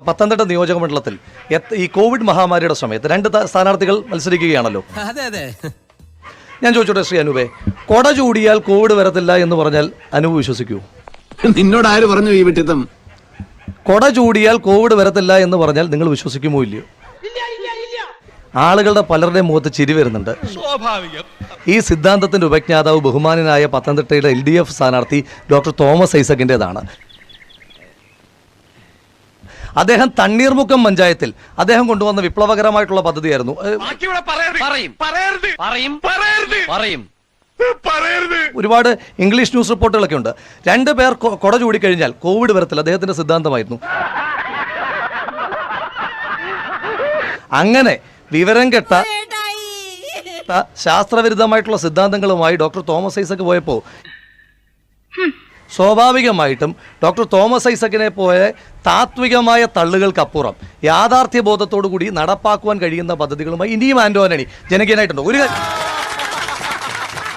പത്തനംതിട്ട നിയോജക മണ്ഡലത്തിൽ ഈ കോവിഡ് മഹാമാരിയുടെ സമയത്ത് 2 സ്ഥാനാർത്ഥികൾ മത്സരിക്കുകയാണല്ലോ. ഞാൻ ചോദിച്ചോട്ടെ ശ്രീ അനൂപേ, കൊട ചൂടിയാൽ കോവിഡ് വരത്തില്ല എന്ന് പറഞ്ഞാൽ അനൂപ് വിശ്വസിക്കൂ? നിന്നോട് ആര് പറഞ്ഞു ഈ വിട്ടിത്തം? കൊട ചൂടിയാൽ കോവിഡ് വരത്തില്ല എന്ന് പറഞ്ഞാൽ നിങ്ങൾ വിശ്വസിക്കുമോ ഇല്ലയോ? ആളുകളുടെ പലരുടെയും മുഖത്ത് ചിരി വരുന്നുണ്ട്. ഈ സിദ്ധാന്തത്തിന്റെ ഉപജ്ഞാതാവ് ബഹുമാനനായ പത്തനംതിട്ടയുടെ LDF സ്ഥാനാർത്ഥി ഡോക്ടർ തോമസ് ഐസക്കിൻ്റെതാണ്. അദ്ദേഹം തണ്ണീർമുക്കം പഞ്ചായത്തിൽ അദ്ദേഹം കൊണ്ടുവന്ന വിപ്ലവകരമായിട്ടുള്ള പദ്ധതിയായിരുന്നു. ഒരുപാട് ഇംഗ്ലീഷ് ന്യൂസ് റിപ്പോർട്ടുകളൊക്കെ ഉണ്ട്. 2 പേർ കൊട ചൂടിക്കഴിഞ്ഞാൽ കോവിഡ് വരത്തില്ല, അദ്ദേഹത്തിന്റെ സിദ്ധാന്തമായിരുന്നു. അങ്ങനെ വിവരം കെട്ട ശാസ്ത്രവിരുദ്ധമായിട്ടുള്ള സിദ്ധാന്തങ്ങളുമായി ഡോക്ടർ തോമസ് ഐസക് പോയപ്പോൾ സ്വാഭാവികമായിട്ടും ഡോക്ടർ തോമസ് ഐസക്കിനെ പോലെ താത്വികമായ തള്ളുകൾക്കപ്പുറം യാഥാർത്ഥ്യബോധത്തോടു കൂടി നടപ്പാക്കുവാൻ കഴിയുന്ന പദ്ധതികളുമായി ഇനിയും ആന്റോ ആന്റണി ജനകീയനായിട്ടുണ്ട്.